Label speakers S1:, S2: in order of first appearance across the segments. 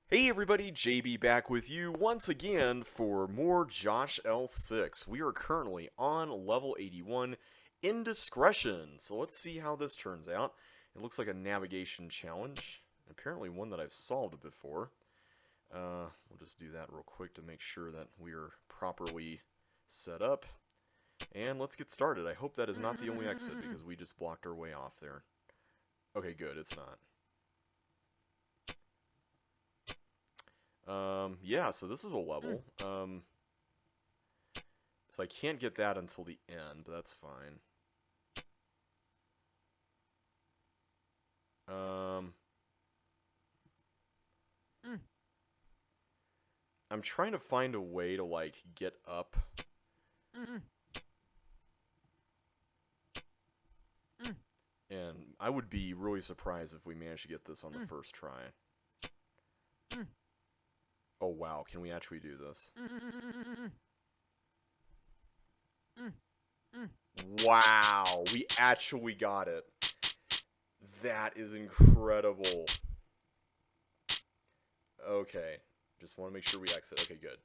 S1: Hey everybody, JB back with you once again for more JoshL6. We are currently on level 81, Indiscretion. So let's see how this turns out. It looks like a navigation challenge, apparently one that I've solved before. We'll just do that real quick to make sure that we are properly set up. And let's get started. I hope that is not the only exit because we just blocked our way off there. Okay, good, it's not. Yeah, so this is a level. So I can't get that until the end, but that's fine. I'm trying to find a way to, like, get up. And I would be really surprised if we managed to get this on the first try. Oh, wow, can we actually do this? Wow, we actually got it. That is incredible. Okay, just want to make sure we exit. Okay, good.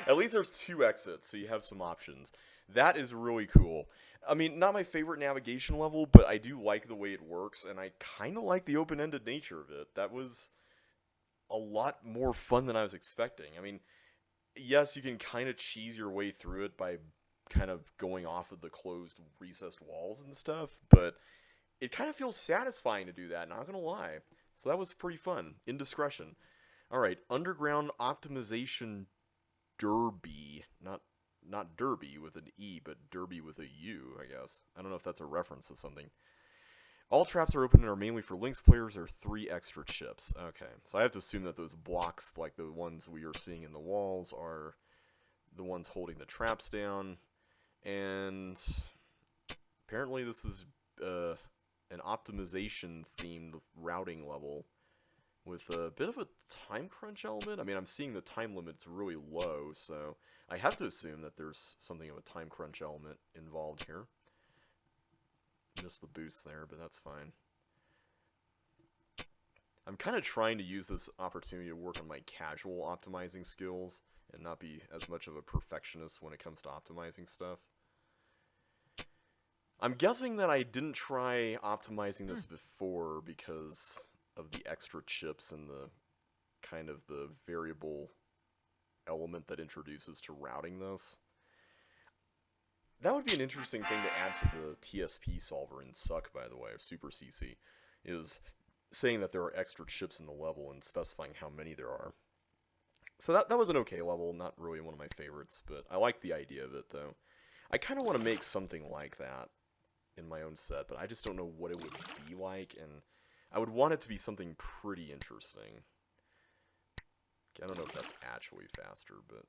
S1: At least there's two exits, so you have some options. That is really cool. I mean, not my favorite navigation level, but I do like the way it works, and I kind of like the open-ended nature of it. That was a lot more fun than I was expecting. I mean, yes, you can kind of cheese your way through it by kind of going off of the closed, recessed walls and stuff, but it kind of feels satisfying to do that, not gonna lie. So that was pretty fun. Indiscretion. Alright, Underground Optimization Derby. Not Derby with an E, but Derby with a U, I guess. I don't know if that's a reference to something. All traps are open and are mainly for Lynx players or 3 extra chips. Okay, so I have to assume that those blocks, like the ones we are seeing in the walls, are the ones holding the traps down. And apparently this is an optimization themed routing level with a bit of a time crunch element. I mean, I'm seeing the time limit's really low, so I have to assume that there's something of a time crunch element involved here. Missed the boost there, but that's fine. I'm kind of trying to use this opportunity to work on my casual optimizing skills and not be as much of a perfectionist when it comes to optimizing stuff. I'm guessing that I didn't try optimizing this before because of the extra chips and the kind of the variable element that introduces to routing this. That would be an interesting thing to add to the TSP solver in Suck, by the way, or Super CC, is saying that there are extra chips in the level and specifying how many there are. So that was an okay level, not really one of my favorites, but I like the idea of it, though. I kind of want to make something like that in my own set, but I just don't know what it would be like, and I would want it to be something pretty interesting. I don't know if that's actually faster, but...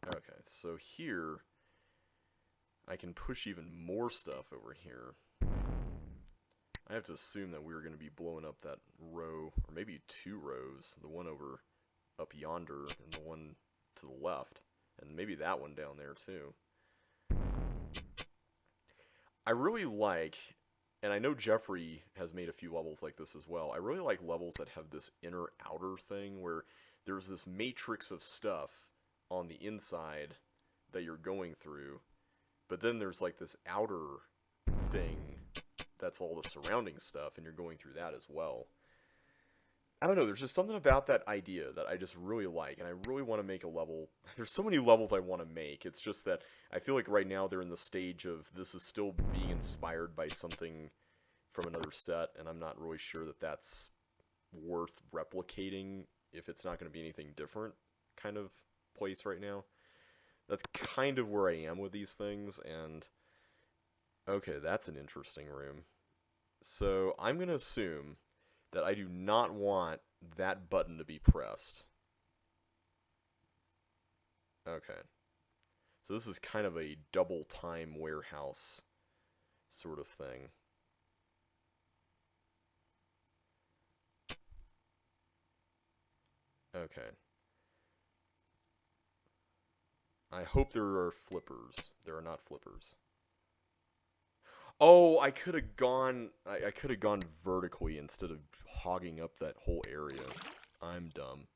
S1: Okay, so here, I can push even more stuff over here. I have to assume that we're going to be blowing up that row, or maybe 2 rows, the one over up yonder and the one to the left, and maybe that one down there too. I really like, and I know Jeffrey has made a few levels like this as well, I really like levels that have this inner-outer thing where there's this matrix of stuff on the inside that you're going through, but then there's like this outer thing that's all the surrounding stuff, and you're going through that as well. I don't know, there's just something about that idea that I just really like, and I really want to make a level. There's so many levels I want to make, it's just that I feel like right now they're in the stage of this is still being inspired by something from another set, and I'm not really sure that that's worth replicating if it's not going to be anything different kind of place right now. That's kind of where I am with these things, and okay, that's an interesting room. So I'm going to assume that I do not want that button to be pressed. Okay. So this is kind of a double time warehouse sort of thing. Okay. I hope there are flippers. There are not flippers. Oh, I could have gone. I could have gone vertically instead of hogging up that whole area. I'm dumb.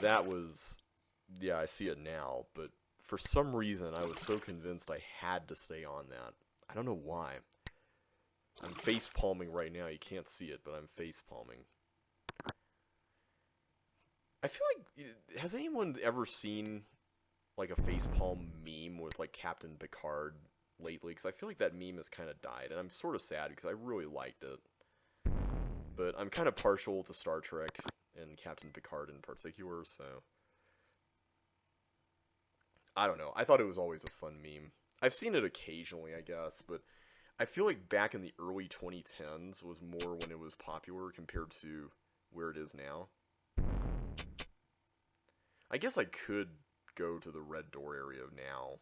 S1: That was, yeah, I see it now, but for some reason I was so convinced I had to stay on that. I don't know why. I'm face palming right now. You can't see it, but I'm face palming. I feel like, has anyone ever seen like a facepalm meme with like Captain Picard lately? Because I feel like that meme has kind of died, and I'm sort of sad because I really liked it. But I'm kind of partial to Star Trek and Captain Picard in particular, so I don't know. I thought it was always a fun meme. I've seen it occasionally, I guess, but I feel like back in the early 2010s was more when it was popular compared to where it is now. I guess I could go to the red door area now.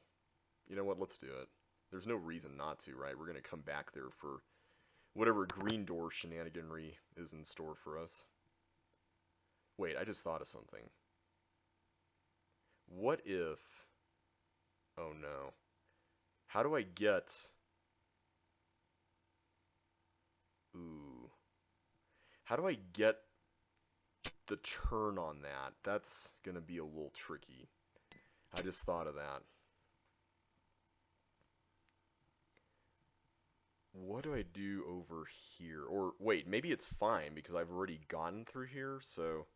S1: You know what? Let's do it. There's no reason not to, right? We're going to come back there for whatever green door shenaniganry is in store for us. Wait, I just thought of something. What if... Oh no. How do I get... Ooh. How do I get the turn on that? That's going to be a little tricky. I just thought of that. What do I do over here? Or, wait, maybe it's fine because I've already gotten through here, so...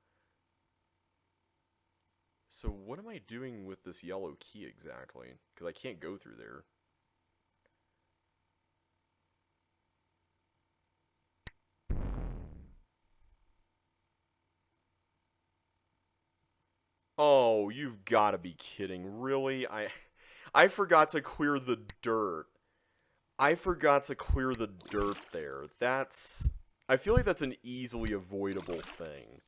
S1: So what am I doing with this yellow key exactly? Because I can't go through there. Oh, you've got to be kidding. Really? I forgot to clear the dirt. I forgot to clear the dirt there. That's... I feel like that's an easily avoidable thing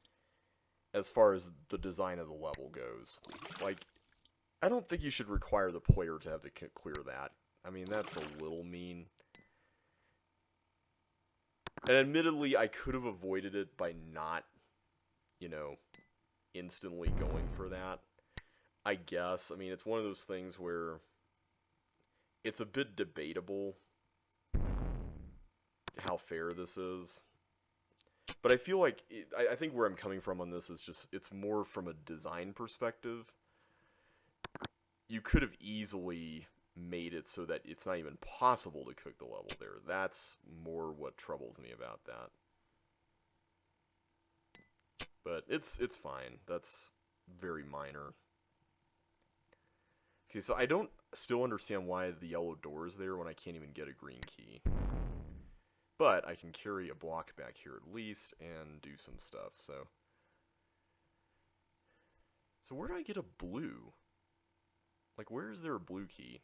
S1: as far as the design of the level goes. Like, I don't think you should require the player to have to clear that. I mean, that's a little mean. And admittedly, I could have avoided it by not, you know, instantly going for that. I guess. I mean, it's one of those things where it's a bit debatable how fair this is. But I feel like, I think where I'm coming from on this is just, it's more from a design perspective. You could have easily made it so that it's not even possible to cook the level there. That's more what troubles me about that. But it's fine. That's very minor. Okay, so I don't still understand why the yellow door is there when I can't even get a green key. But I can carry a block back here at least and do some stuff, so... So where do I get a blue? Like, where is there a blue key?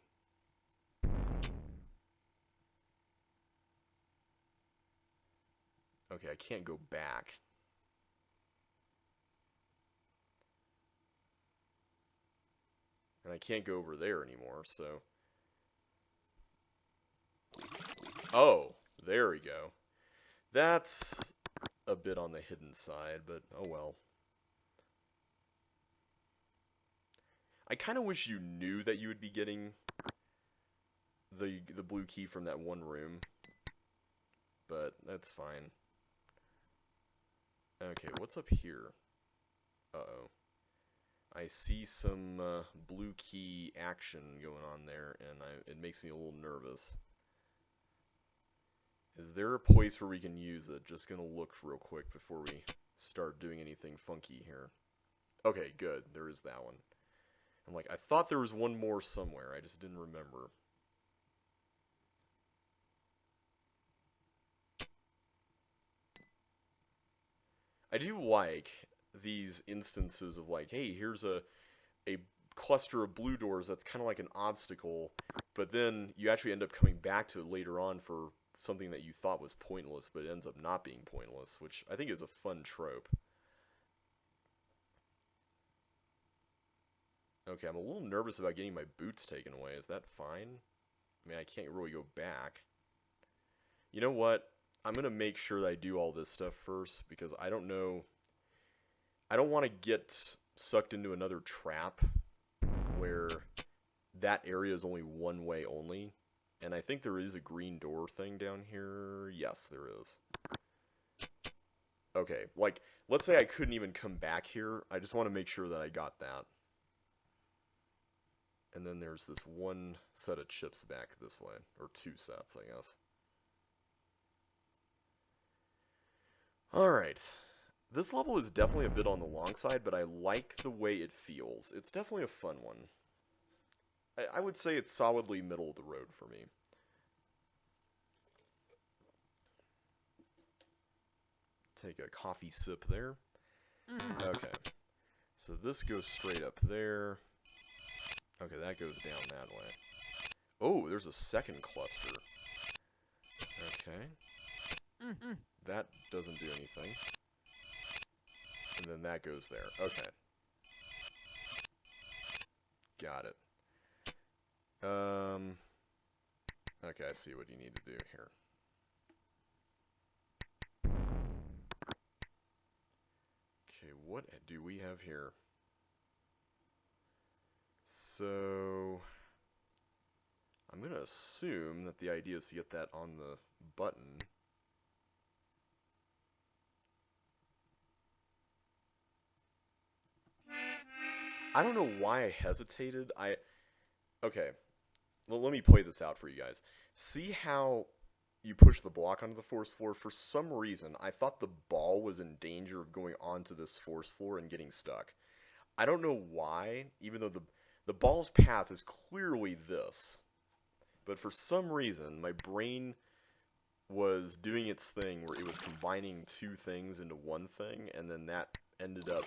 S1: Okay, I can't go back. And I can't go over there anymore, so... Oh, there we go. That's a bit on the hidden side, but oh well. I kind of wish you knew that you would be getting the blue key from that one room, but that's fine. Okay, what's up here? Uh-oh. I see some blue key action going on there, and it makes me a little nervous. Is there a place where we can use it? Just gonna look real quick before we start doing anything funky here. Okay, good. There is that one. I'm like, I thought there was one more somewhere. I just didn't remember. I do like these instances of like, hey, here's a cluster of blue doors that's kind of like an obstacle, but then you actually end up coming back to it later on for something that you thought was pointless, but it ends up not being pointless, which I think is a fun trope. Okay, I'm a little nervous about getting my boots taken away. Is that fine? I mean, I can't really go back. You know what? I'm going to make sure that I do all this stuff first, because I don't know... I don't want to get sucked into another trap where that area is only one way only. And I think there is a green door thing down here. Yes, there is. Okay, like, let's say I couldn't even come back here. I just want to make sure that I got that. And then there's this one set of chips back this way. Or two sets, I guess. Alright. This level is definitely a bit on the long side, but I like the way it feels. It's definitely a fun one. I would say it's solidly middle of the road for me. Take a coffee sip there. Okay. So this goes straight up there. Okay, that goes down that way. Oh, there's a second cluster. Okay. That doesn't do anything. And then that goes there. Okay. Got it. Okay, I see what you need to do here. Okay, what do we have here? So, I'm going to assume that the idea is to get that on the button. I don't know why I hesitated. Okay, well, let me play this out for you guys. See how you push the block onto the force floor? For some reason, I thought the ball was in danger of going onto this force floor and getting stuck. I don't know why, even though the ball's path is clearly this. But for some reason, my brain was doing its thing where it was combining two things into one thing, and then that ended up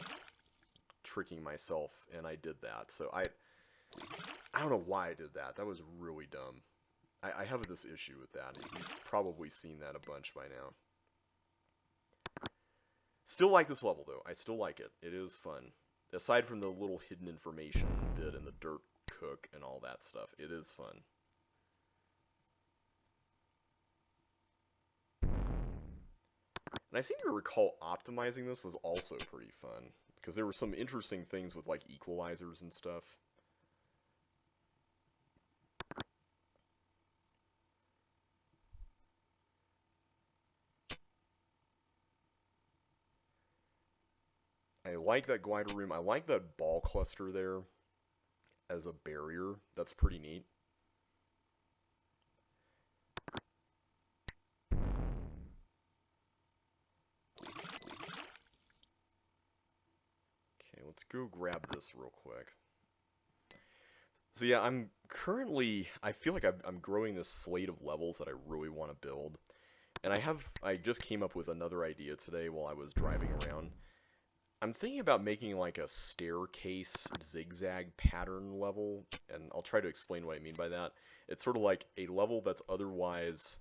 S1: tricking myself, and I did that. So I don't know why I did that. That was really dumb. I have this issue with that. You've probably seen that a bunch by now. Still like this level, though. I still like it. It is fun. Aside from the little hidden information bit and the dirt cook and all that stuff, it is fun. And I seem to recall optimizing this was also pretty fun, because there were some interesting things with, like, equalizers and stuff. I like that glider room. I like that ball cluster there as a barrier. That's pretty neat. Okay, let's go grab this real quick. So yeah, I feel like I'm growing this slate of levels that I really want to build. And I just came up with another idea today while I was driving around. I'm thinking about making like a staircase zigzag pattern level, and I'll try to explain what I mean by that. It's sort of like a level that's otherwise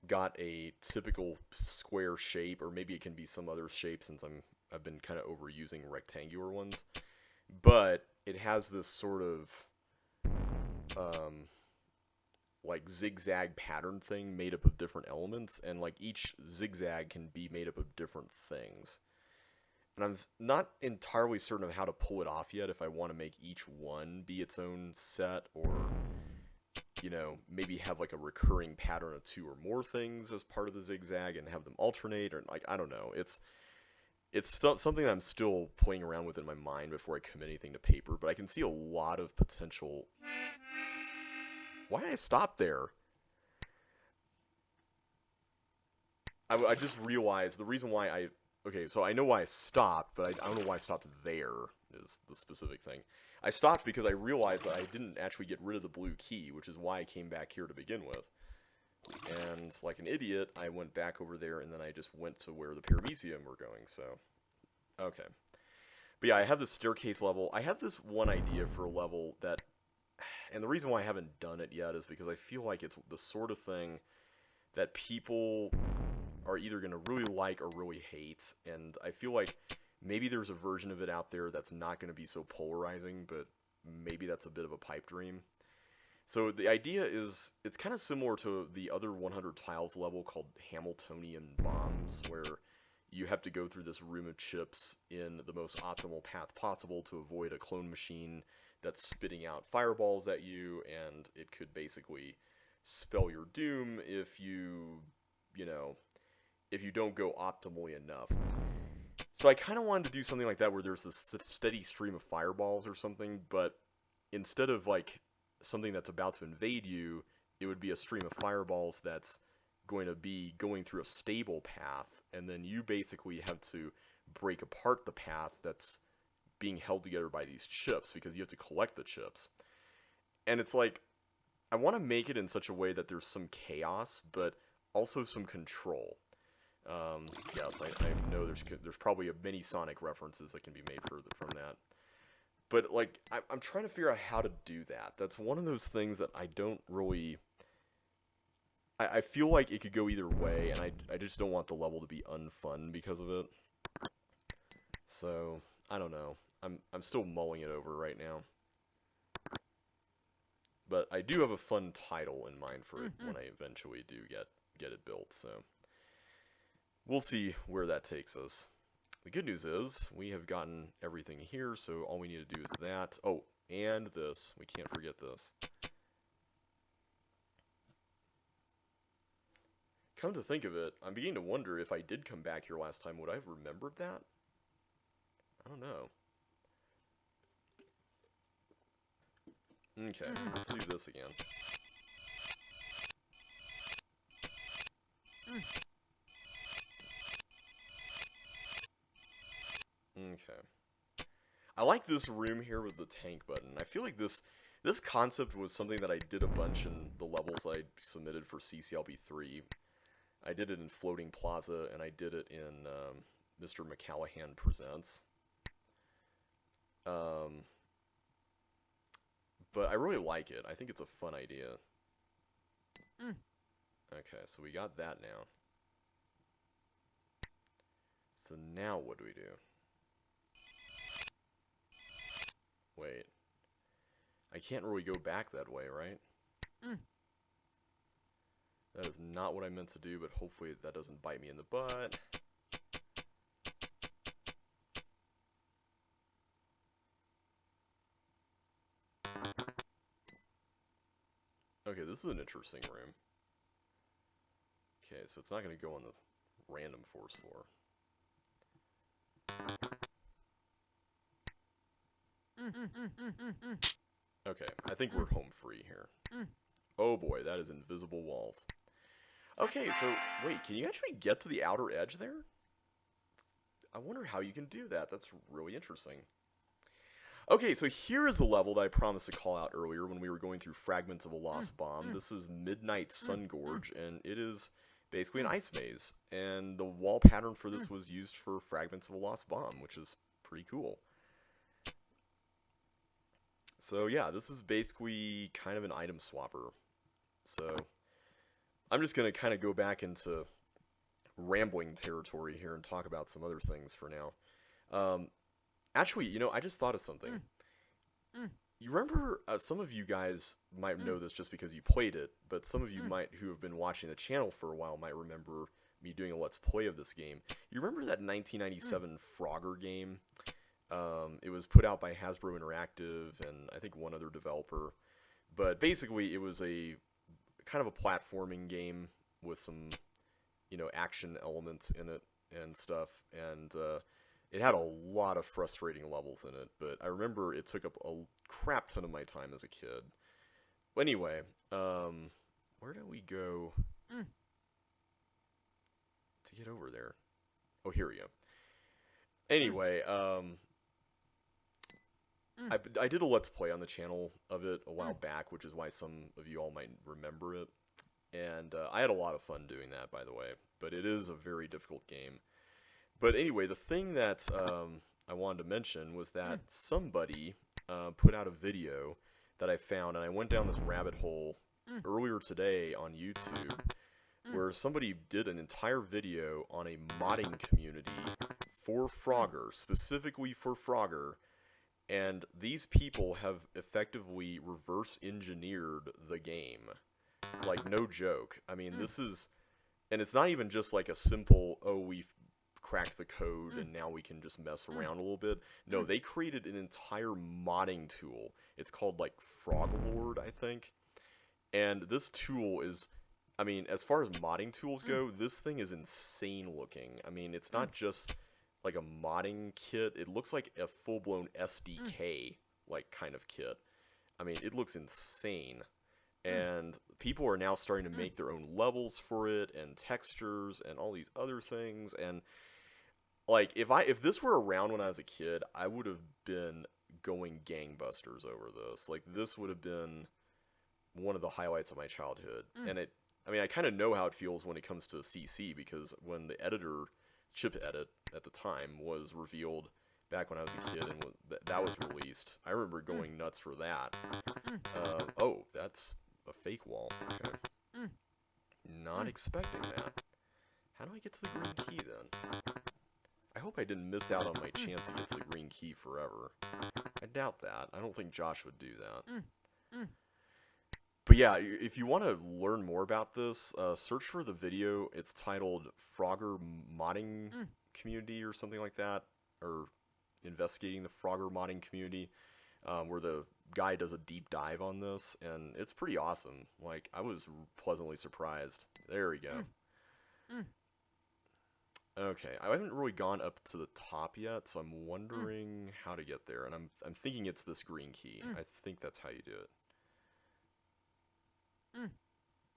S1: got a typical square shape, or maybe it can be some other shape since I've been kind of overusing rectangular ones. But it has this sort of like zigzag pattern thing made up of different elements, and like each zigzag can be made up of different things. And I'm not entirely certain of how to pull it off yet, if I want to make each one be its own set, or, you know, maybe have like a recurring pattern of two or more things as part of the zigzag and have them alternate, or like, I don't know. It's something I'm still playing around with in my mind before I commit anything to paper, but I can see a lot of potential. Why did I stop there? I just realized the reason why okay, so I know why I stopped, but I don't know why I stopped there, is the specific thing. I stopped because I realized that I didn't actually get rid of the blue key, which is why I came back here to begin with. And, like an idiot, I went back over there, and then I just went to where the Paramecium were going, so. Okay. But yeah, I have this staircase level. I have this one idea for a level that, and the reason why I haven't done it yet is because I feel like it's the sort of thing that people are either going to really like or really hate, and I feel like maybe there's a version of it out there that's not going to be so polarizing, but maybe that's a bit of a pipe dream. So the idea is, it's kind of similar to the other 100 tiles level called Hamiltonian Bombs, where you have to go through this room of chips in the most optimal path possible to avoid a clone machine that's spitting out fireballs at you, and it could basically spell your doom if you, you know, if you don't go optimally enough. So I kind of wanted to do something like that where there's this steady stream of fireballs or something, but instead of like something that's about to invade you, it would be a stream of fireballs that's going to be going through a stable path, and then you basically have to break apart the path that's being held together by these chips, because you have to collect the chips. And it's like, I want to make it in such a way that there's some chaos, but also some control. Yes, I know there's probably many Sonic references that can be made from that. But, like, I'm trying to figure out how to do that. That's one of those things that I don't really... I feel like it could go either way, and I just don't want the level to be unfun because of it. So, I don't know. I'm still mulling it over right now. But I do have a fun title in mind for it when I eventually do get it built, so... We'll see where that takes us. The good news is, we have gotten everything here, so all we need to do is that. Oh, and this. We can't forget this. Come to think of it, I'm beginning to wonder if I did come back here last time, would I have remembered that? I don't know. Okay, let's do this again. Okay. I like this room here with the tank button. I feel like this concept was something that I did a bunch in the levels I submitted for CCLB3. I did it in Floating Plaza, and I did it in Mr. McCallahan Presents. But I really like it. I think it's a fun idea. Okay, so we got that now. So now what do we do? Wait. I can't really go back that way, right? That is not what I meant to do, but hopefully that doesn't bite me in the butt. Okay, this is an interesting room. Okay, so it's not going to go on the random force floor. Okay, I think we're home free here. Oh boy, that is invisible walls. Okay, so, wait, can you actually get to the outer edge there? I wonder how you can do that. That's really interesting. Okay, so here is the level that I promised to call out earlier when we were going through Fragments of a Lost Bomb. This is Midnight Sun Gorge, and it is basically an ice maze. And the wall pattern for this was used for Fragments of a Lost Bomb, which is pretty cool. So yeah, this is basically kind of an item swapper. So I'm just going to kind of go back into rambling territory here and talk about some other things for now. Actually, you know, I just thought of something. You remember, some of you guys might know this just because you played it, but some of you might, who have been watching the channel for a while, might remember me doing a Let's Play of this game. You remember that 1997 Frogger game? It was put out by Hasbro Interactive and I think one other developer. But basically, it was a kind of a platforming game with some, you know, action elements in it and stuff. And it had a lot of frustrating levels in it. But I remember it took up a crap ton of my time as a kid. Anyway, where do we go to get over there? Oh, here we go. Anyway, I did a Let's Play on the channel of it a while back, which is why some of you all might remember it. And I had a lot of fun doing that, by the way. But it is a very difficult game. But anyway, the thing that I wanted to mention was that somebody put out a video that I found, and I went down this rabbit hole earlier today on YouTube, where somebody did an entire video on a modding community for Frogger, specifically for Frogger. And these people have effectively reverse engineered the game. Like, no joke. I mean, this is... And it's not even just like a simple, oh, we've cracked the code and now we can just mess around a little bit. No, they created an entire modding tool. It's called, like, Froglord, I think. And this tool is, I mean, as far as modding tools go, this thing is insane looking. I mean, it's not just like a modding kit. It looks like a full-blown SDK like kind of kit. I mean, it looks insane. And people are now starting to make their own levels for it and textures and all these other things. And like if this were around when I was a kid, I would have been going gangbusters over this. Like this would have been one of the highlights of my childhood. And I mean, I kind of know how it feels when it comes to CC, because when the editor, chip edit at the time, was revealed back when I was a kid and that was released, I remember going nuts for that. Oh, that's a fake wall. Okay. Not expecting that. How do I get to the green key then? I hope I didn't miss out on my chance to get to the green key forever. I doubt that. I don't think Josh would do that. But yeah, if you want to learn more about this, search for the video. It's titled Frogger Modding Community or something like that, or Investigating the Frogger Modding Community, where the guy does a deep dive on this, and it's pretty awesome. Like, I was pleasantly surprised. There we go. Okay, I haven't really gone up to the top yet, so I'm wondering how to get there, and I'm thinking it's this green key. I think that's how you do it.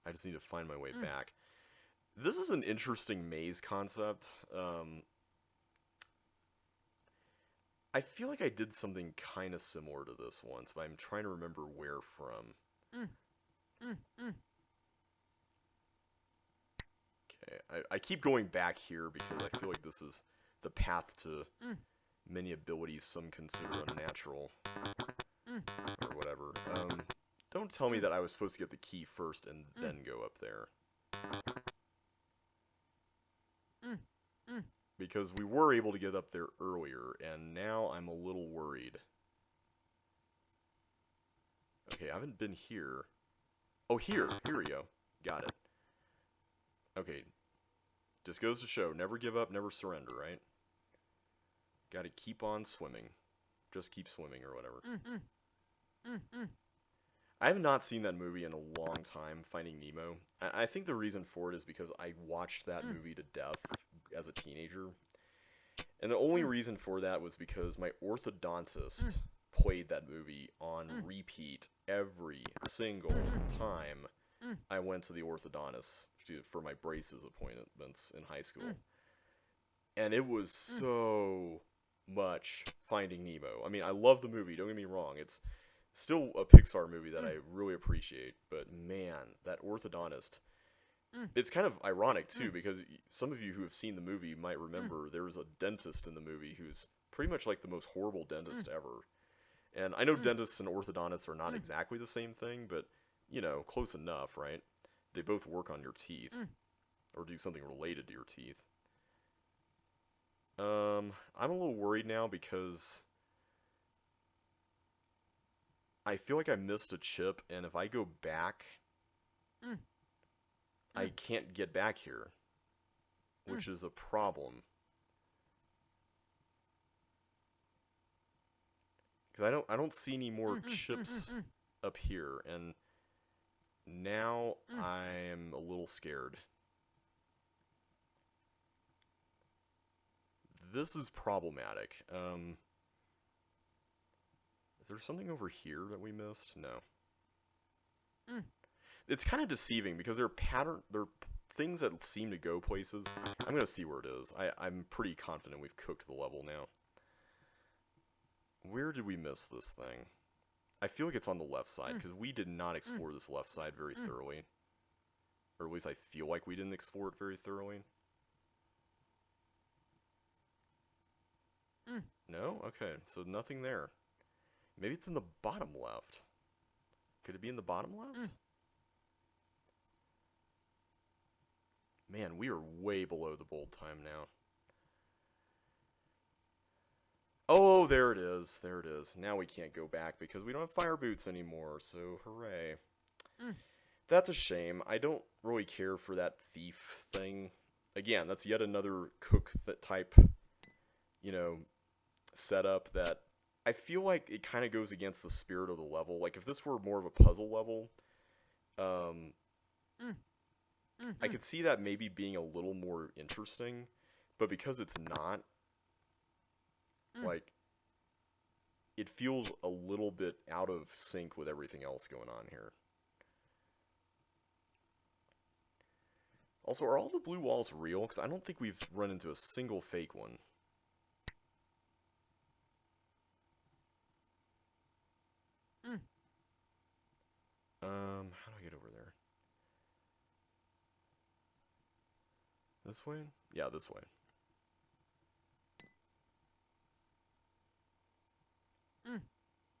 S1: I just need to find my way back. This is an interesting maze concept. I feel like I did something kind of similar to this once, but I'm trying to remember where from. Okay, I keep going back here because I feel like this is the path to many abilities some consider unnatural. Or whatever. Don't tell me that I was supposed to get the key first and then go up there. Because we were able to get up there earlier, and now I'm a little worried. Okay, I haven't been here. Oh, here we go. Got it. Okay. Just goes to show, never give up, never surrender, right? Gotta keep on swimming. Just keep swimming, or whatever. I have not seen that movie in a long time, Finding Nemo. I think the reason for it is because I watched that movie to death as a teenager. And the only reason for that was because my orthodontist played that movie on repeat every single time I went to the orthodontist for my braces appointments in high school. And it was so much Finding Nemo. I mean, I love the movie, don't get me wrong. It's still a Pixar movie that I really appreciate, but man, that orthodontist, it's kind of ironic too, because some of you who have seen the movie might remember there was a dentist in the movie who's pretty much like the most horrible dentist ever. And I know dentists and orthodontists are not exactly the same thing, but, you know, close enough, right? They both work on your teeth, or do something related to your teeth. I'm a little worried now because I feel like I missed a chip, and if I go back, I can't get back here, which is a problem. Because I don't see any more chips up here, and now I'm a little scared. This is problematic. Is there something over here that we missed? No. It's kind of deceiving because there are things that seem to go places. I'm gonna see where it is. I'm pretty confident we've cooked the level now. Where did we miss this thing? I feel like it's on the left side because we did not explore this left side very thoroughly. Or at least I feel like we didn't explore it very thoroughly. No? Okay, so nothing there. Maybe it's in the bottom left. Could it be in the bottom left? Man, we are way below the bold time now. Oh, there it is. There it is. Now we can't go back because we don't have fire boots anymore, so hooray. That's a shame. I don't really care for that thief thing. Again, that's yet another cook type, you know, setup that I feel like it kind of goes against the spirit of the level. Like, if this were more of a puzzle level, Um, I could see that maybe being a little more interesting, but because it's not, like, it feels a little bit out of sync with everything else going on here. Also, are all the blue walls real? Because I don't think we've run into a single fake one. How do I get over there? This way? Yeah, this way.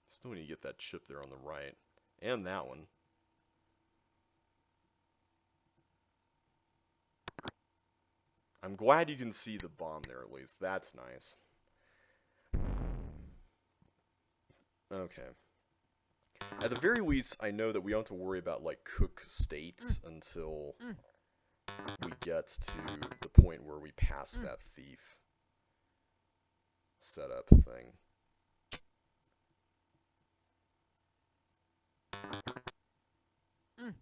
S1: Still need to get that chip there on the right. And that one. I'm glad you can see the bomb there at least. That's nice. Okay. At the very least, I know that we don't have to worry about, like, cook states until we get to the point where we pass that thief setup thing. At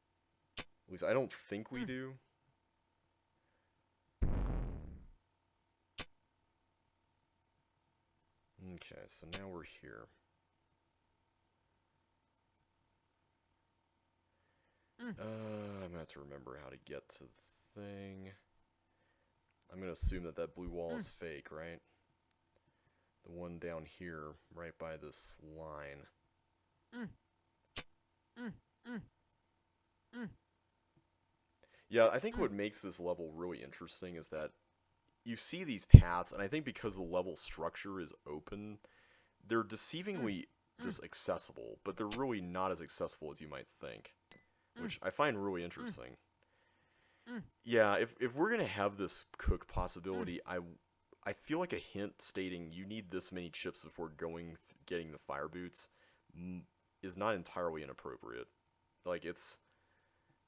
S1: least I don't think we do. Okay, so now we're here. I'm gonna have to remember how to get to the thing. I'm gonna assume that that blue wall is fake, right? The one down here, right by this line. Yeah, I think what makes this level really interesting is that you see these paths, and I think because the level structure is open, they're deceivingly just accessible, but they're really not as accessible as you might think, which I find really interesting. Yeah, if we're gonna have this cook possibility, I feel like a hint stating you need this many chips before getting the fire boots is not entirely inappropriate. Like,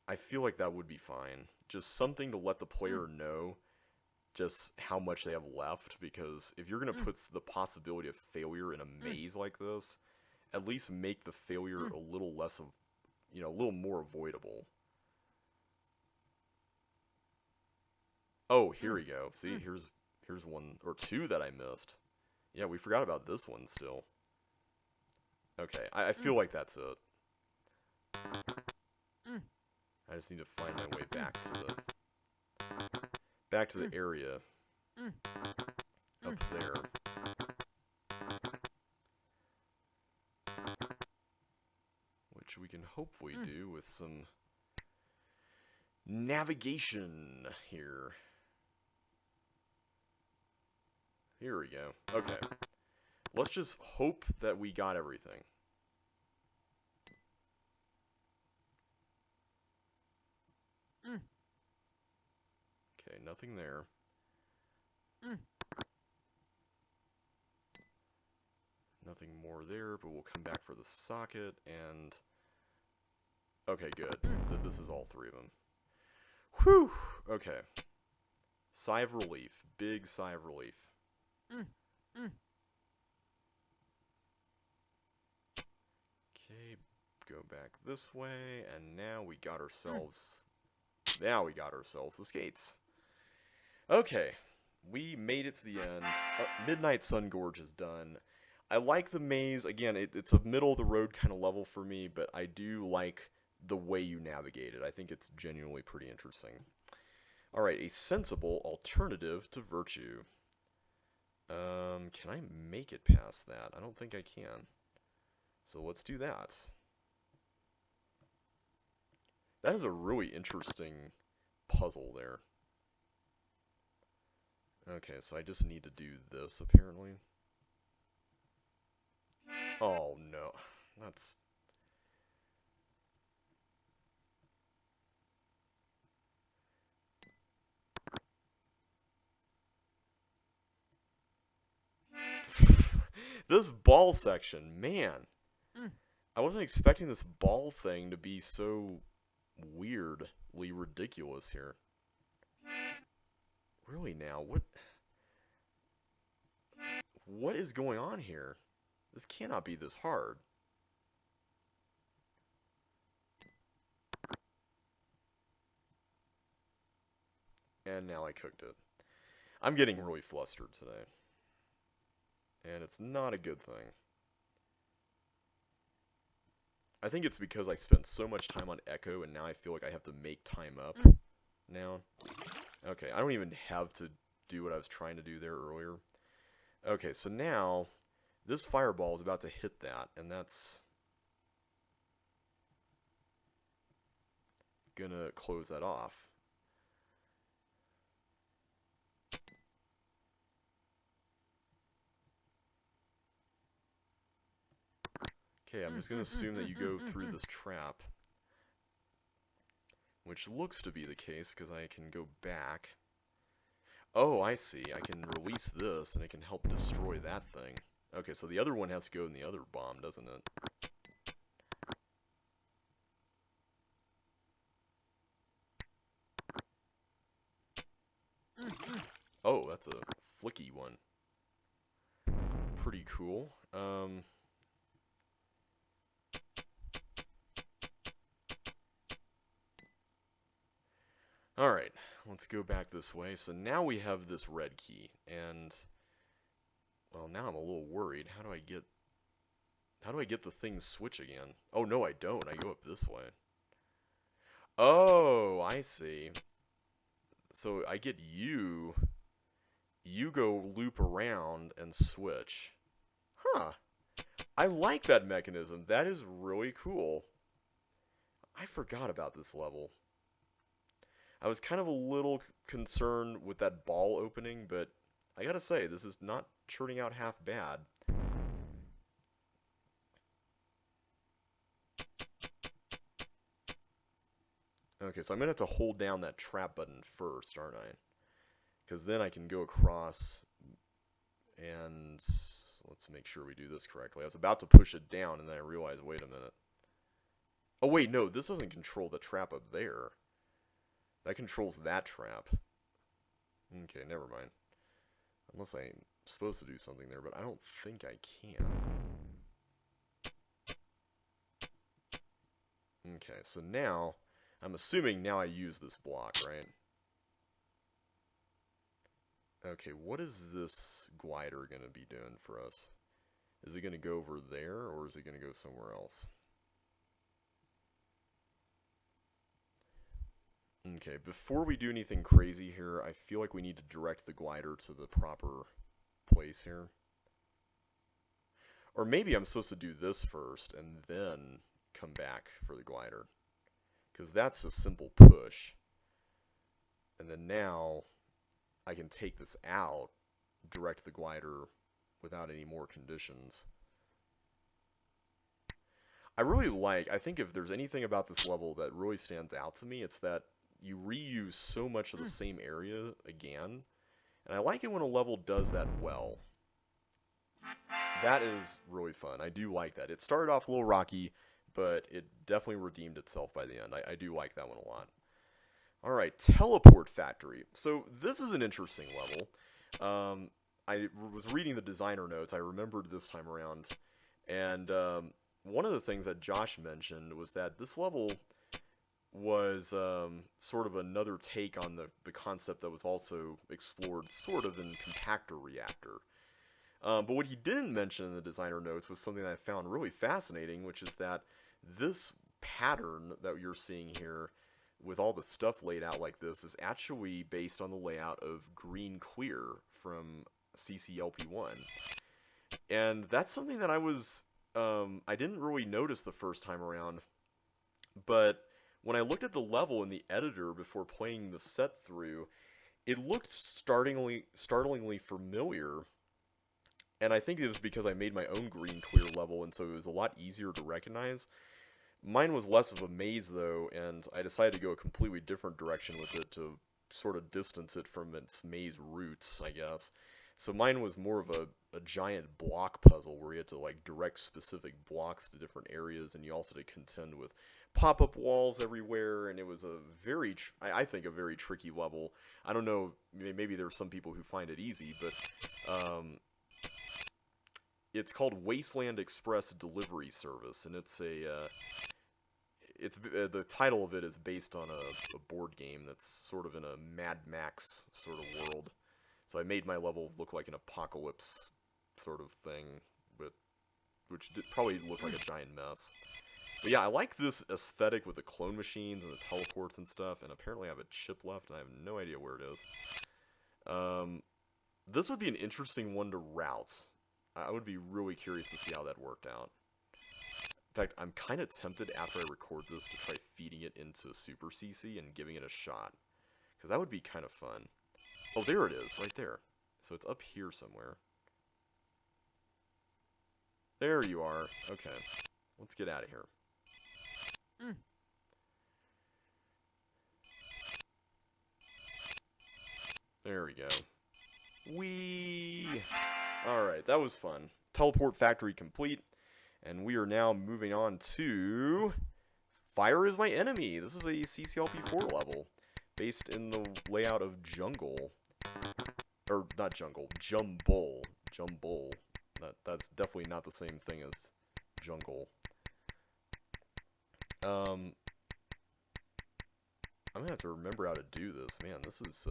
S1: I feel like that would be fine. Just something to let the player know just how much they have left, because if you're going to put the possibility of failure in a maze like this, at least make the failure a little less of, a little more avoidable. Oh, here we go. See, here's one or two that I missed. Yeah, we forgot about this one still. Okay, I feel like that's it. I just need to find my way back to the area up there. Which we can hopefully do with some navigation here. Here we go. Okay. Let's just hope that we got everything. Okay, nothing there. Nothing more there, but we'll come back for the socket, and... Okay, good. This is all three of them. Whew! Okay. Sigh of relief. Big sigh of relief. Okay, go back this way, and now we got ourselves... Now we got ourselves the skates. Okay, we made it to the end. Midnight Sun Gorge is done. I like the maze. Again, it's a middle-of-the-road kind of level for me, but I do like the way you navigate it. I think it's genuinely pretty interesting. Alright, a sensible alternative to virtue. Can I make it past that? I don't think I can. So let's do that. That is a really interesting puzzle there. Okay, so I just need to do this, apparently. Oh, no. That's... This ball section, man. I wasn't expecting this ball thing to be so weirdly ridiculous here. Really now, what is going on here? This cannot be this hard. And now I cooked it. I'm getting really flustered today. And it's not a good thing. I think it's because I spent so much time on Echo, and now I feel like I have to make time up now. Okay, I don't even have to do what I was trying to do there earlier. Okay, so now, this fireball is about to hit that, and that's gonna close that off. Okay, I'm just gonna assume that you go through this trap. Which looks to be the case, because I can go back. Oh, I see. I can release this, and it can help destroy that thing. Okay, so the other one has to go in the other bomb, doesn't it? Oh, that's a flicky one. Pretty cool. Alright, let's go back this way. So now we have this red key, and well, now I'm a little worried. How do I get the thing switch again? Oh, no, I don't. I go up this way. Oh, I see. So I get you go loop around and switch. Huh. I like that mechanism. That is really cool. I forgot about this level. I was kind of a little concerned with that ball opening, but I gotta say, this is not turning out half bad. Okay, so I'm gonna have to hold down that trap button first, aren't I? Because then I can go across, and let's make sure we do this correctly. I was about to push it down, and then I realized, wait a minute. Oh wait, no, this doesn't control the trap up there. That controls that trap. Okay, never mind. Unless I'm supposed to do something there, but I don't think I can. Okay, so now, I'm assuming now I use this block, right? Okay, what is this glider going to be doing for us? Is it going to go over there, or is it going to go somewhere else? Okay, before we do anything crazy here, I feel like we need to direct the glider to the proper place here. Or maybe I'm supposed to do this first, and then come back for the glider. Because that's a simple push. And then now, I can take this out, direct the glider without any more conditions. I think if there's anything about this level that really stands out to me, it's that you reuse so much of the same area again. And I like it when a level does that well. That is really fun. I do like that. It started off a little rocky, but it definitely redeemed itself by the end. I do like that one a lot. Alright, Teleport Factory. So this is an interesting level. I was reading the designer notes, I remembered this time around, and one of the things that Josh mentioned was that this level was sort of another take on the concept that was also explored sort of in Compactor Reactor. But what he didn't mention in the designer notes was something that I found really fascinating, which is that this pattern that you're seeing here with all the stuff laid out like this is actually based on the layout of Green Clear from CCLP1. And that's something that I didn't really notice the first time around, but when I looked at the level in the editor before playing the set through, it looked startlingly familiar. And I think it was because I made my own Green Clear level, and so it was a lot easier to recognize. Mine was less of a maze, though, and I decided to go a completely different direction with it to sort of distance it from its maze roots, I guess. So mine was more of a giant block puzzle where you had to, like, direct specific blocks to different areas, and you also had to contend with pop-up walls everywhere, and it was a very, I think, a very tricky level. I don't know, maybe there are some people who find it easy, but it's called Wasteland Express Delivery Service, and it's the title of it is based on a board game that's sort of in a Mad Max sort of world. So I made my level look like an apocalypse sort of thing, which probably looked like a giant mess. But yeah, I like this aesthetic with the clone machines and the teleports and stuff, and apparently I have a chip left, and I have no idea where it is. This would be an interesting one to route. I would be really curious to see how that worked out. In fact, I'm kind of tempted after I record this to try feeding it into Super CC and giving it a shot. Because that would be kind of fun. Oh, there it is, right there. So it's up here somewhere. There you are. Okay. Let's get out of here. There we go. Whee! Alright, that was fun. Teleport factory complete. And we are now moving on to Fire is My Enemy. This is a CCLP4 level based in the layout of Jungle. Or, not Jungle, Jumble. Jumble. That's definitely not the same thing as Jungle. I'm gonna have to remember how to do this. Man, this is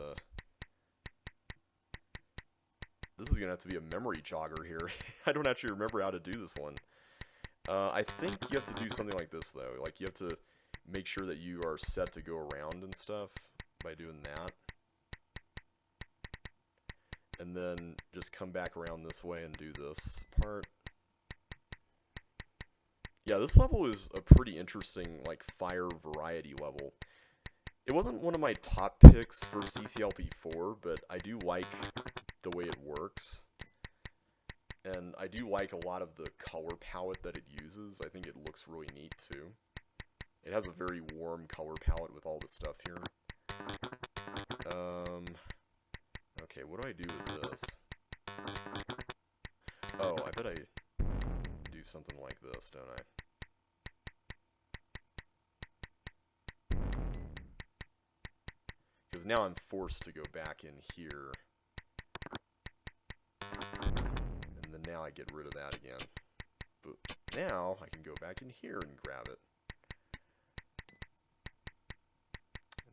S1: gonna have to be a memory jogger here. I don't actually remember how to do this one. I think you have to do something like this, though. Like, you have to make sure that you are set to go around and stuff by doing that. And then just come back around this way and do this part. Yeah, this level is a pretty interesting, like, fire variety level. It wasn't one of my top picks for CCLP4, but I do like the way it works. And I do like a lot of the color palette that it uses. I think it looks really neat, too. It has a very warm color palette with all the stuff here. Okay, what do I do with this? Oh, I bet I do something like this, don't I? Because now I'm forced to go back in here. And then now I get rid of that again. But now I can go back in here and grab it.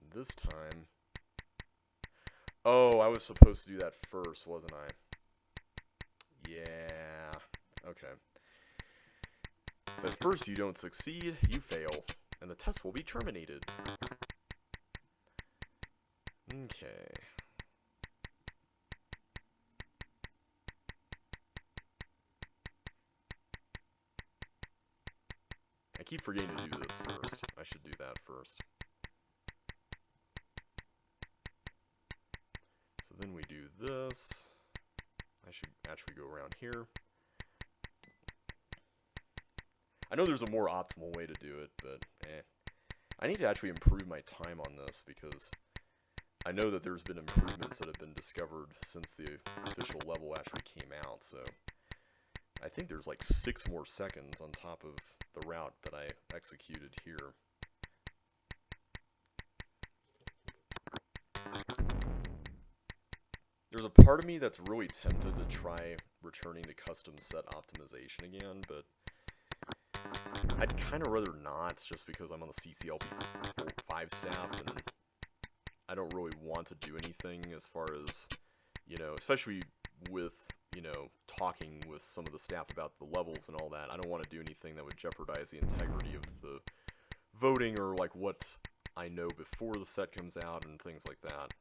S1: And this time... Oh, I was supposed to do that first, wasn't I? Yeah. Okay. If at first you don't succeed, you fail. And the test will be terminated. Okay. I keep forgetting to do this first. I should do that first. So then we do this. I should actually go around here. I know there's a more optimal way to do it, but I need to actually improve my time on this because I know that there's been improvements that have been discovered since the official level actually came out, so I think there's like 6 more seconds on top of the route that I executed here. There's a part of me that's really tempted to try returning to custom set optimization again, but I'd kind of rather not, just because I'm on the CCLP5 staff, and I don't really want to do anything as far as, you know, especially with, you know, talking with some of the staff about the levels and all that. I don't want to do anything that would jeopardize the integrity of the voting or, like, what I know before the set comes out and things like that.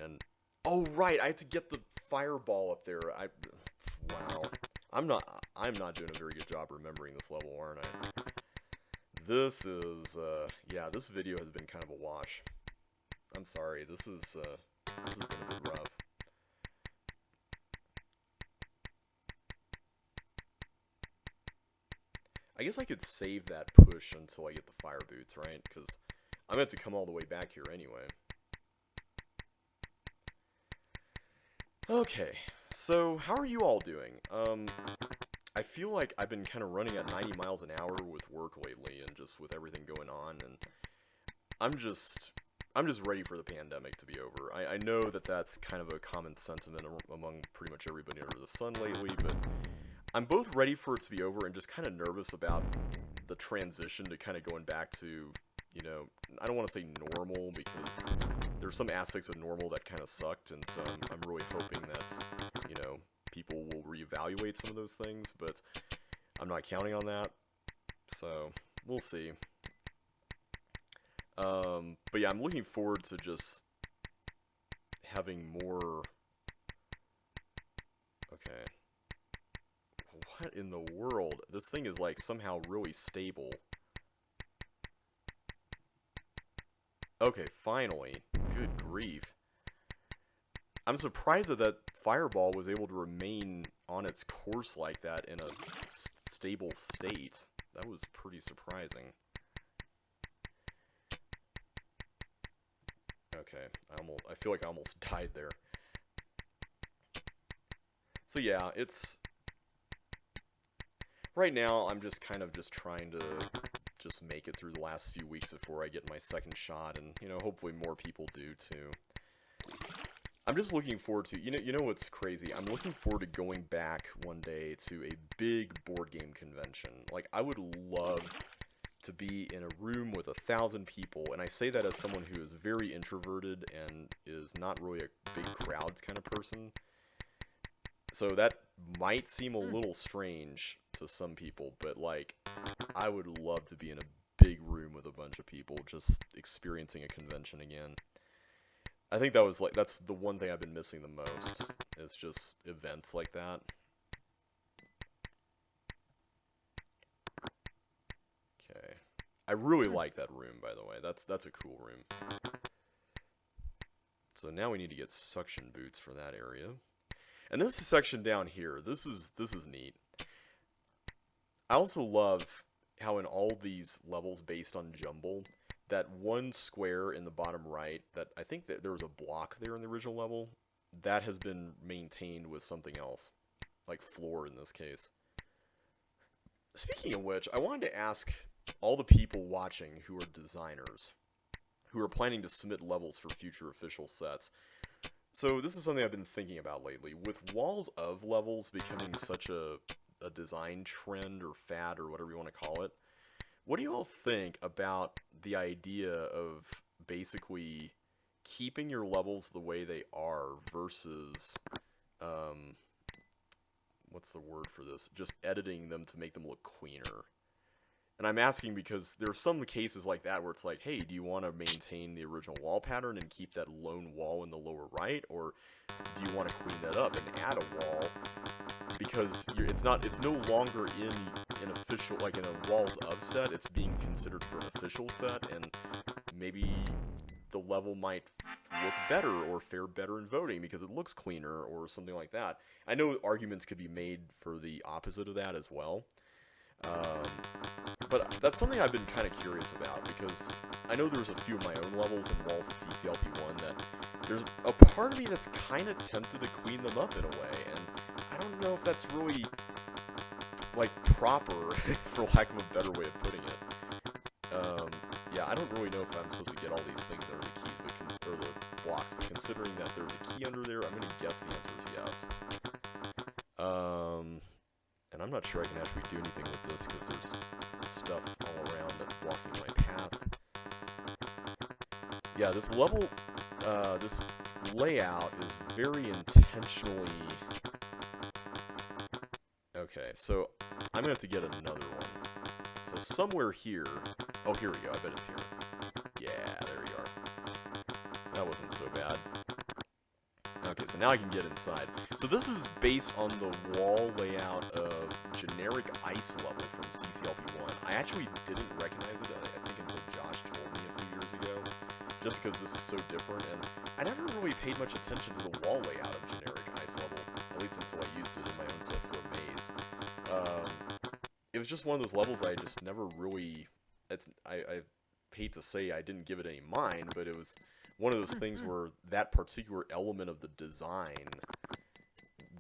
S1: And, oh, right, I have to get the fireball up there. Wow. I'm not doing a very good job remembering this level, aren't I? This is, yeah, this video has been kind of a wash. I'm sorry, this has been a bit rough. I guess I could save that push until I get the fire boots, right? Because I'm going to have to come all the way back here anyway. Okay, so how are you all doing? I feel like I've been kind of running at 90 miles an hour with work lately and just with everything going on, and I'm just ready for the pandemic to be over. I know that that's kind of a common sentiment among pretty much everybody under the sun lately, but I'm both ready for it to be over and just kind of nervous about the transition to kind of going back to, you know, I don't want to say normal, because there's some aspects of normal that kind of sucked, and so I'm really hoping that, you know, people will reevaluate some of those things, but I'm not counting on that, so we'll see. But yeah, I'm looking forward to just having more... Okay. What in the world? This thing is, like, somehow really stable. Okay, finally. Good grief. I'm surprised that that fireball was able to remain on its course like that in a stable state. That was pretty surprising. Okay, I feel like I almost died there. So yeah, it's... Right now, I'm just kind of just trying to just make it through the last few weeks before I get my second shot, and, you know, hopefully more people do too. I'm just looking forward to, you know what's crazy? I'm looking forward to going back one day to a big board game convention. Like, I would love to be in a room with 1,000 people, and I say that as someone who is very introverted and is not really a big crowds kind of person. So that might seem a little strange to some people, but, like, I would love to be in a big room with a bunch of people just experiencing a convention again. I think that's the one thing I've been missing the most, is just events like that. Okay. I really like that room, by the way. That's a cool room. So now we need to get suction boots for that area. And this section down here, this is neat. I also love how in all these levels based on Jumble, that one square in the bottom right, that I think that there was a block there in the original level, that has been maintained with something else. Like floor in this case. Speaking of which, I wanted to ask all the people watching who are designers, who are planning to submit levels for future official sets. So this is something I've been thinking about lately. With walls of levels becoming such a design trend or fad or whatever you want to call it, what do you all think about the idea of basically keeping your levels the way they are versus, what's the word for this? Just editing them to make them look cleaner. And I'm asking because there are some cases like that where it's like, hey, do you want to maintain the original wall pattern and keep that lone wall in the lower right, or do you want to clean that up and add a wall? Because it's no longer in an official, like in a walls of set, it's being considered for an official set, and maybe the level might look better or fare better in voting because it looks cleaner or something like that. I know arguments could be made for the opposite of that as well. But that's something I've been kind of curious about, because I know there's a few of my own levels in Walls of CCLP1 that there's a part of me that's kind of tempted to clean them up in a way, and I don't know if that's really, like, proper, for lack of a better way of putting it. Yeah, I don't really know if I'm supposed to get all these things that are the keys, or the blocks, but considering that there's a key under there, I'm going to guess the answer is yes. And I'm not sure I can actually do anything with this, because there's stuff all around that's blocking my path. Yeah, this level, this layout is very intentionally... Okay, so I'm going to have to get another one. So somewhere here... Oh, here we go, I bet it's here. Yeah, there we are. That wasn't so bad. Okay, so now I can get inside. So this is based on the wall layout of generic ice level from CCLP1. I actually didn't recognize it, I think, until Josh told me a few years ago, just because this is so different, and I never really paid much attention to the wall layout of generic ice level, at least until I used it in my own set for a maze. It was just one of those levels I just never really... I hate to say I didn't give it any mind, but it was one of those things where that particular element of the design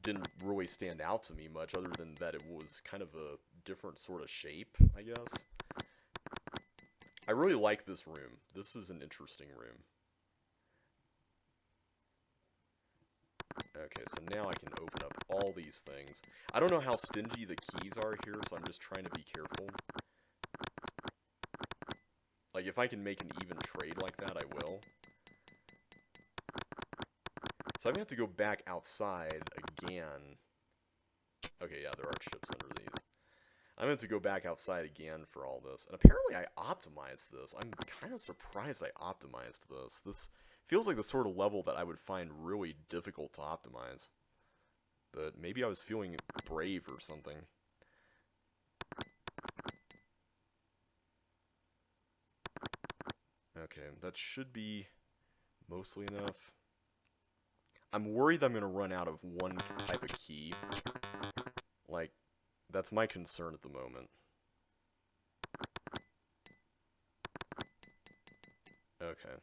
S1: didn't really stand out to me much, other than that it was kind of a different sort of shape, I guess. I really like this room. This is an interesting room. Okay, so now I can open up all these things. I don't know how stingy the keys are here, so I'm just trying to be careful. Like, if I can make an even trade like that, I will. So I'm gonna have to go back outside again. Okay, yeah, there are chips under these. I'm going to have to go back outside again for all this. And apparently I optimized this. I'm kind of surprised I optimized this. This feels like the sort of level that I would find really difficult to optimize. But maybe I was feeling brave or something. Okay, that should be mostly enough. I'm worried I'm going to run out of one type of key. Like, that's my concern at the moment. Okay.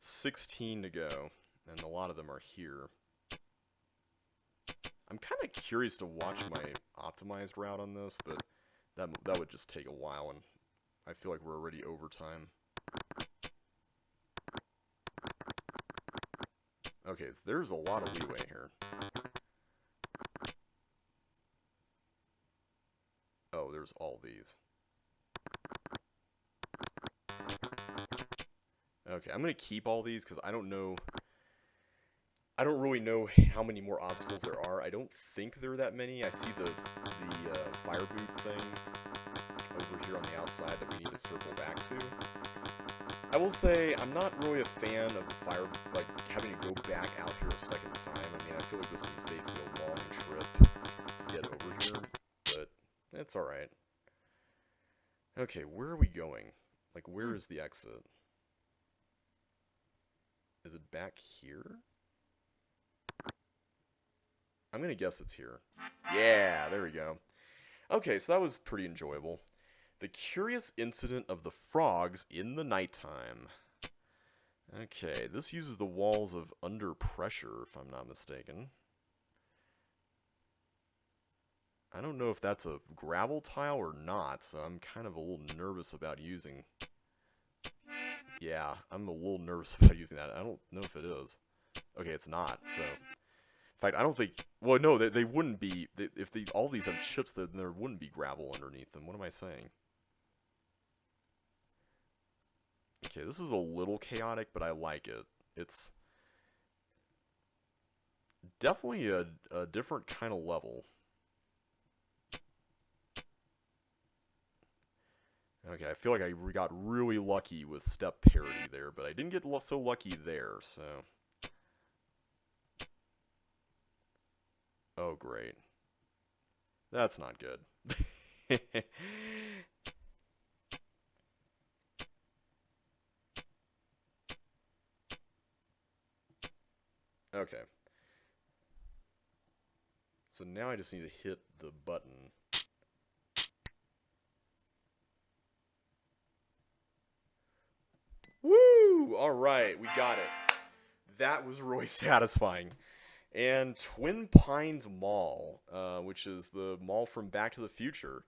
S1: 16 to go, and a lot of them are here. I'm kind of curious to watch my optimized route on this, but that would just take a while, and I feel like we're already over time. Okay, there's a lot of leeway here. Oh, there's all these. Okay, I'm going to keep all these because I don't know... I don't really know how many more obstacles there are. I don't think there are that many. I see the fire boot thing over here on the outside that we need to circle back to. I will say, I'm not really a fan of the fire, like, having to go back out here a second time. I mean, I feel like this is basically a long trip to get over here, but it's alright. Okay, where are we going? Like, where is the exit? Is it back here? I'm gonna guess it's here. Yeah, there we go. Okay, so that was pretty enjoyable. The curious incident of the frogs in the nighttime. Okay, this uses the walls of under pressure, if I'm not mistaken. I don't know if that's a gravel tile or not, so I'm kind of a little nervous about using... Yeah, I'm a little nervous about using that. I don't know if it is. Okay, it's not, so... In fact, I don't think... Well, no, they wouldn't be... If all these have chips, then there wouldn't be gravel underneath them. What am I saying? Okay, this is a little chaotic, but I like it. It's definitely a different kind of level. Okay, I feel like I got really lucky with step parity there, but I didn't get so lucky there, so... Oh, great. That's not good. Okay. So now I just need to hit the button. Woo! Alright, we got it. That was really satisfying. And Twin Pines Mall, which is the mall from Back to the Future.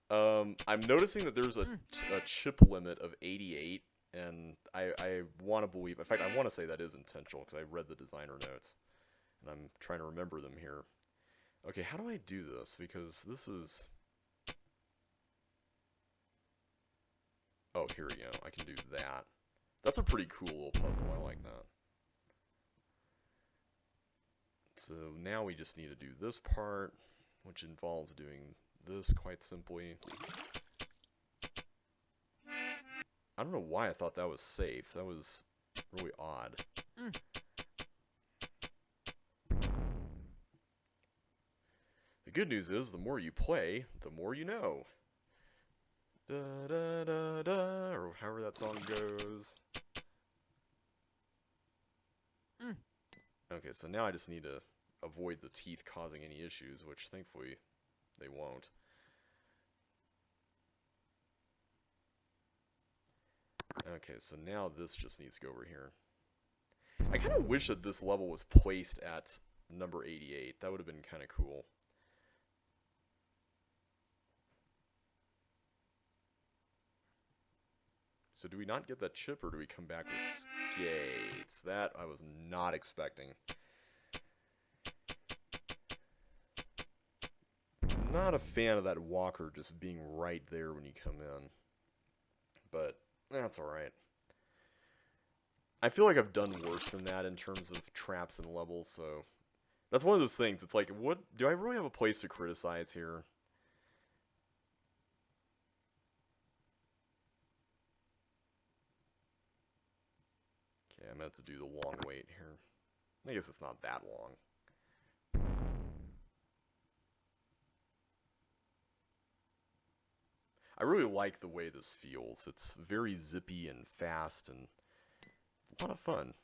S1: I'm noticing that there's a chip limit of 88, and I want to believe... In fact, I want to say that is intentional, because I read the designer notes. And I'm trying to remember them here. Okay, how do I do this? Because this is... Oh, here we go. I can do that. That's a pretty cool little puzzle. I like that. So now we just need to do this part, which involves doing this quite simply. I don't know why I thought that was safe. That was really odd. The good news is, the more you play, the more you know. Da da da da, or however that song goes. Okay, so now I just need to avoid the teeth causing any issues, which thankfully they won't. Okay, so now this just needs to go over here. I kind of wish that this level was placed at number 88. That would have been kind of cool. So do we not get that chip, or do we come back with skates? That I was not expecting. Not a fan of that walker just being right there when you come in. But That's alright. I feel like I've done worse than that in terms of traps and levels, so... That's one of those things, it's like, what... Do I really have a place to criticize here? Okay, I meant to do the long wait here. I guess it's not that long. I really like the way this feels. It's very zippy and fast and a lot of fun.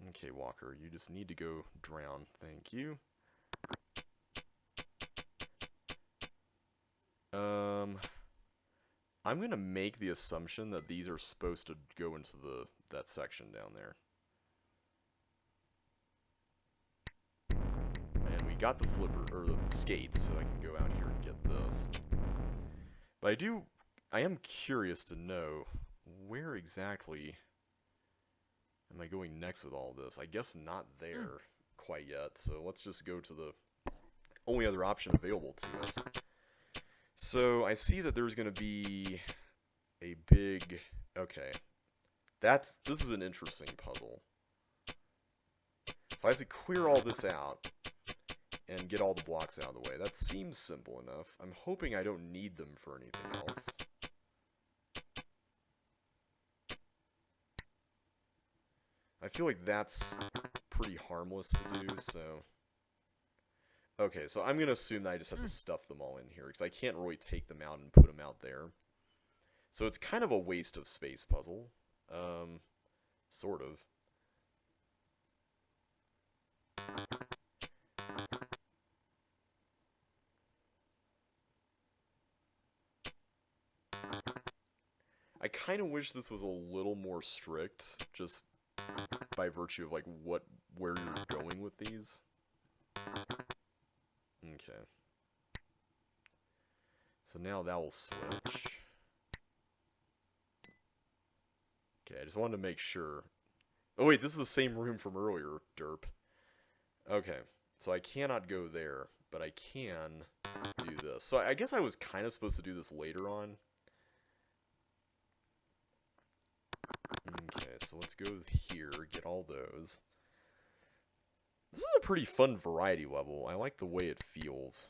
S1: Okay, Walker, you just need to go drown. Thank you. I'm gonna make the assumption that these are supposed to go into that section down there. And we got the flipper, or the skates, so I can go out here and get this. But I am curious to know where exactly am I going next with all this. I guess not there quite yet, so let's just go to the only other option available to us. So I see that there's going to be a big... Okay. This is an interesting puzzle. So I have to clear all this out and get all the blocks out of the way. That seems simple enough. I'm hoping I don't need them for anything else. I feel like that's pretty harmless to do, so... Okay, so I'm going to assume that I just have to stuff them all in here, because I can't really take them out and put them out there. So it's kind of a waste of space puzzle. Sort of. I kind of wish this was a little more strict, just by virtue of, like, where you're going with these. Okay. So now that will switch. Okay, I just wanted to make sure. Oh wait, this is the same room from earlier, derp. Okay, so I cannot go there, but I can do this. So I guess I was kind of supposed to do this later on. Okay, so let's go here, get all those. This is a pretty fun variety level. I like the way it feels.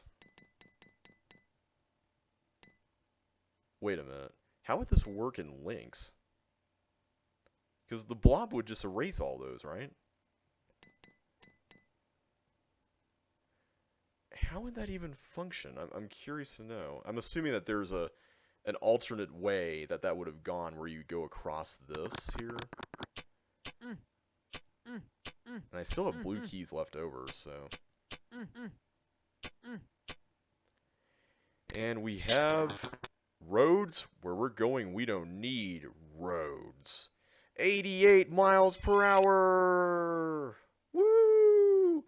S1: Wait a minute. How would this work in links? Because the blob would just erase all those, right? How would that even function? I'm curious to know. I'm assuming that there's an alternate way that would have gone where you go across this here. And I still have blue keys left over, so... And we have roads. Where we're going, we don't need roads. 88 miles per hour! Woo!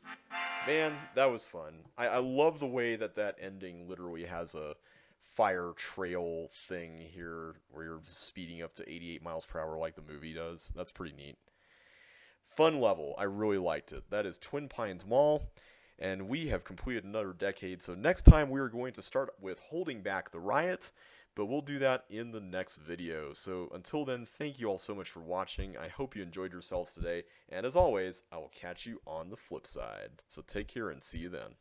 S1: Man, that was fun. I love the way that ending literally has a fire trail thing here where you're speeding up to 88 miles per hour like the movie does. That's pretty neat. Fun level. I really liked it. That is Twin Pines Mall, and we have completed another decade. So next time we are going to start with Holding Back the Riot, but we'll do that in the next video. So until then, thank you all so much for watching. I hope you enjoyed yourselves today, and as always, I will catch you on the flip side. So take care and see you then.